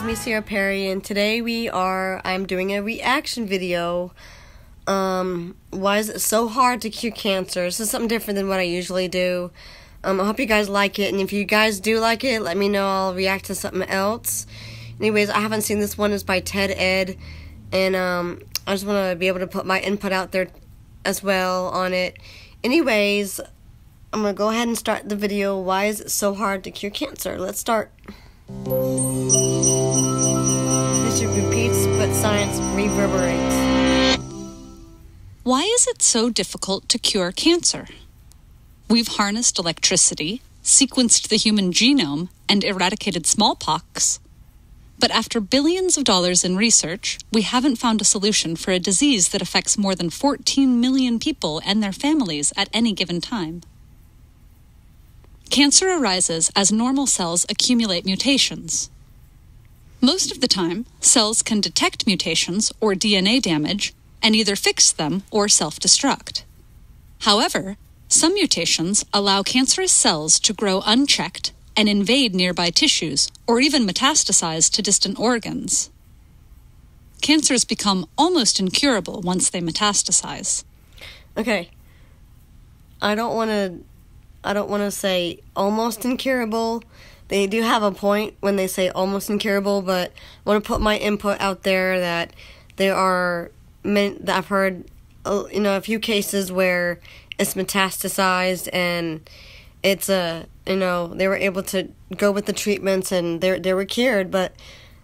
me, Sierra Perry, and today I'm doing a reaction video. Why is it so hard to cure cancer? This is something different than what I usually do. I hope you guys like it, and if you guys do like it, let me know. I'll react to something else. Anyways, I haven't seen this one. It's by Ted Ed, and I just want to be able to put my input out there as well on it. Anyways, I'm going to go ahead and start the video. Why is it so hard to cure cancer? Let's start. History repeats, but science reverberates. Why is it so difficult to cure cancer? We've harnessed electricity, sequenced the human genome, and eradicated smallpox. But after billions of dollars in research, we haven't found a solution for a disease that affects more than 14 million people and their families at any given time. Cancer arises as normal cells accumulate mutations. Most of the time, cells can detect mutations or DNA damage and either fix them or self-destruct. However, some mutations allow cancerous cells to grow unchecked and invade nearby tissues or even metastasize to distant organs. Cancers become almost incurable once they metastasize. Okay. I don't want to say almost incurable. They do have a point when they say almost incurable, but I want to put my input out there that there are that I've heard a few cases where it's metastasized and it's they were able to go with the treatments and they were cured, but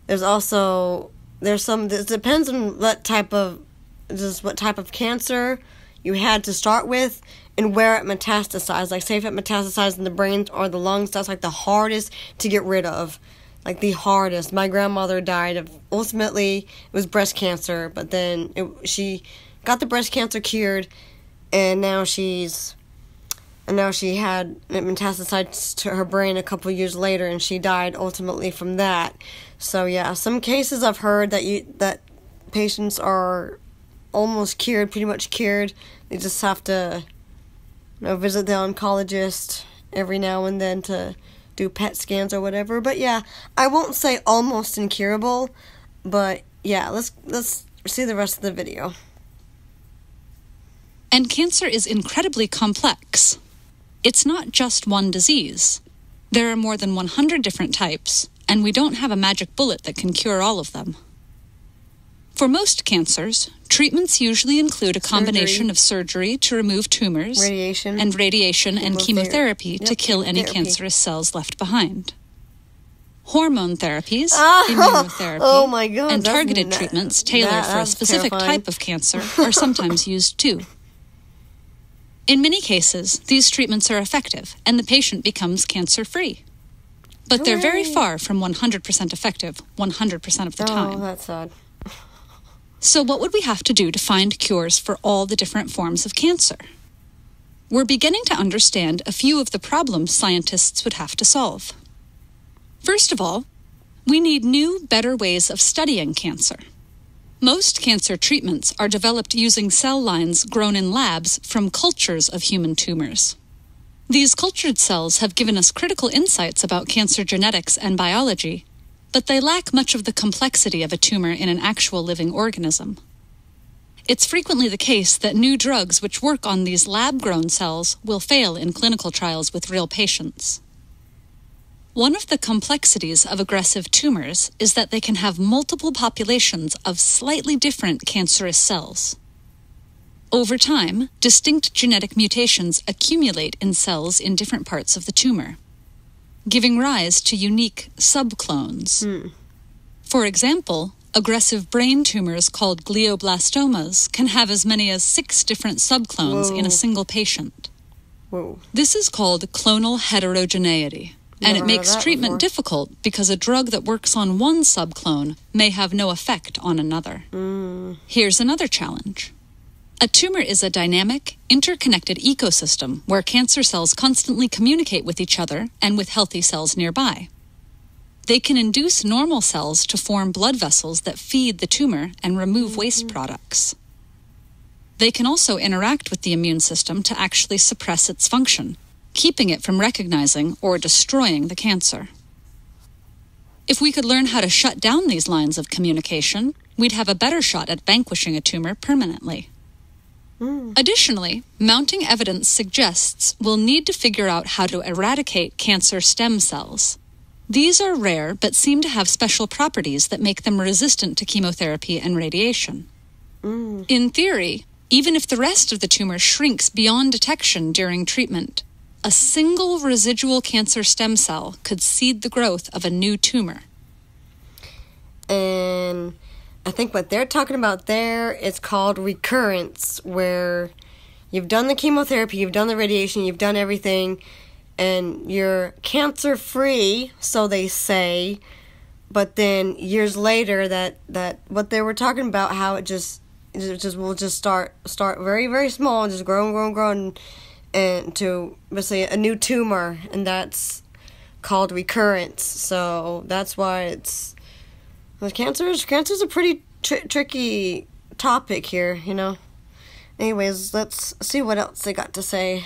there's some, it depends on what type of cancer you had to start with and where it metastasized. Like, say if it metastasized in the brain or the lungs, that's like the hardest to get rid of. Like, the hardest. My grandmother died of, ultimately, it was breast cancer, but then she got the breast cancer cured, and now she had it metastasized to her brain a couple years later, and she died ultimately from that. So yeah, some cases I've heard that patients are almost cured, pretty much cured. They just have to visit the oncologist every now and then to do PET scans or whatever. But yeah, I won't say almost incurable, but yeah, let's see the rest of the video. And cancer is incredibly complex. It's not just one disease. There are more than 100 different types, and we don't have a magic bullet that can cure all of them. For most cancers, treatments usually include a combination of surgery to remove tumors, radiation and chemotherapy to kill any cancerous cells left behind. Hormone therapies, immunotherapy, and targeted treatments tailored for a specific type of cancer are sometimes used too. In many cases, these treatments are effective and the patient becomes cancer-free. But they're very far from 100% effective 100% of the time. Oh, that's sad. So what would we have to do to find cures for all the different forms of cancer? We're beginning to understand a few of the problems scientists would have to solve. First of all, we need new, better ways of studying cancer. Most cancer treatments are developed using cell lines grown in labs from cultures of human tumors. These cultured cells have given us critical insights about cancer genetics and biology, but they lack much of the complexity of a tumor in an actual living organism. It's frequently the case that new drugs which work on these lab-grown cells will fail in clinical trials with real patients. One of the complexities of aggressive tumors is that they can have multiple populations of slightly different cancerous cells. Over time, distinct genetic mutations accumulate in cells in different parts of the tumor, giving rise to unique subclones. For example, aggressive brain tumors called glioblastomas can have as many as 6 different subclones in a single patient. This is called clonal heterogeneity, and it makes treatment difficult because a drug that works on one subclone may have no effect on another. Here's another challenge. A tumor is a dynamic, interconnected ecosystem where cancer cells constantly communicate with each other and with healthy cells nearby. They can induce normal cells to form blood vessels that feed the tumor and remove waste products. They can also interact with the immune system to actually suppress its function, keeping it from recognizing or destroying the cancer. If we could learn how to shut down these lines of communication, we'd have a better shot at vanquishing a tumor permanently. Additionally, mounting evidence suggests we'll need to figure out how to eradicate cancer stem cells. These are rare but seem to have special properties that make them resistant to chemotherapy and radiation. In theory, even if the rest of the tumor shrinks beyond detection during treatment, a single residual cancer stem cell could seed the growth of a new tumor. And I think what they're talking about there is called recurrence, where you've done the chemotherapy, you've done the radiation, you've done everything, and you're cancer-free, so they say, but then years later that what they were talking about, how it will just start very, very small and just grow and to, let's say, a new tumor, and that's called recurrence. So that's why cancer's a pretty tricky topic here, you know. Anyways, let's see what else they got to say.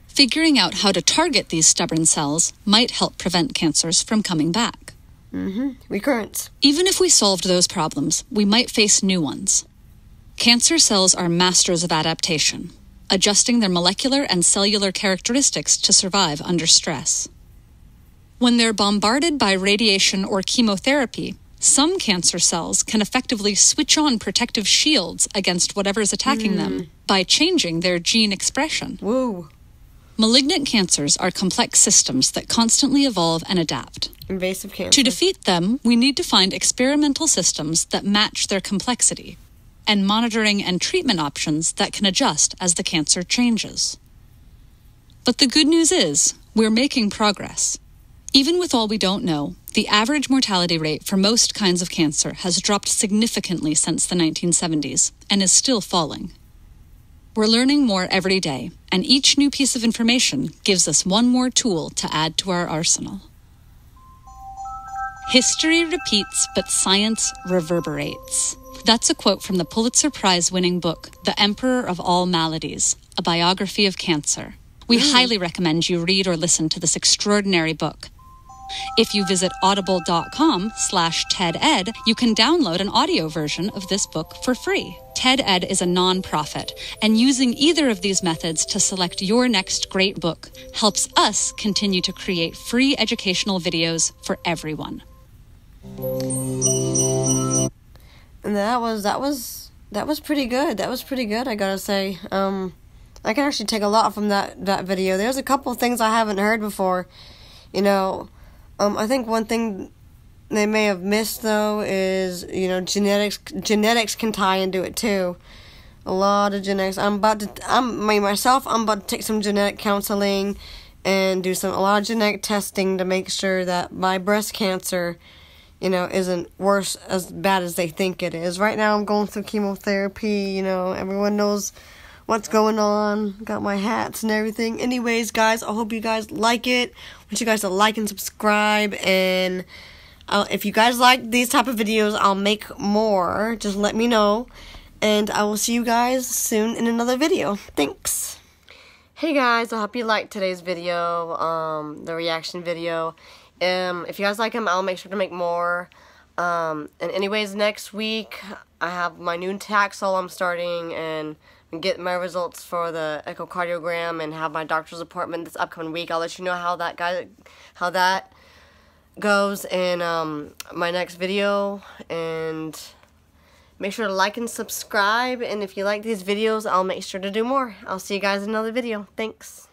Figuring out how to target these stubborn cells might help prevent cancers from coming back. Recurrence. Even if we solved those problems, we might face new ones. Cancer cells are masters of adaptation, adjusting their molecular and cellular characteristics to survive under stress. When they're bombarded by radiation or chemotherapy, some cancer cells can effectively switch on protective shields against whatever's attacking them by changing their gene expression. Woo. Malignant cancers are complex systems that constantly evolve and adapt. Invasive cancer. To defeat them, we need to find experimental systems that match their complexity, and monitoring and treatment options that can adjust as the cancer changes. But the good news is, we're making progress. Even with all we don't know, the average mortality rate for most kinds of cancer has dropped significantly since the 1970s and is still falling. We're learning more every day, and each new piece of information gives us one more tool to add to our arsenal. History repeats, but science reverberates. That's a quote from the Pulitzer Prize-winning book, The Emperor of All Maladies, a biography of cancer. We highly recommend you read or listen to this extraordinary book. If you visit audible.com/TED-Ed, you can download an audio version of this book for free. TED-Ed is a non-profit, and using either of these methods to select your next great book helps us continue to create free educational videos for everyone. And that was pretty good. That was pretty good, I gotta say. I can actually take a lot from that video. There's a couple things I haven't heard before. You know, I think one thing they may have missed, though, is, you know, genetics can tie into it too. A lot of genetics. I'm about to take some genetic counseling and do a lot of genetic testing to make sure that my breast cancer, you know, isn't as bad as they think it is. Right now I'm going through chemotherapy, you know, everyone knows what's going on. Got my hats and everything. Anyways, guys, I hope you guys like it. I want you guys to like and subscribe, and if you guys like these type of videos, I'll make more. Just let me know, and I will see you guys soon in another video. Thanks. Hey guys, I hope you liked today's video, the reaction video. If you guys like them, I'll make sure to make more. And anyways, next week I have my new Taxol I'm starting, and get my results for the echocardiogram and have my doctor's appointment this upcoming week. I'll let you know how that goes in my next video, and make sure to like and subscribe, and if you like these videos, I'll make sure to do more. I'll see you guys in another video. Thanks.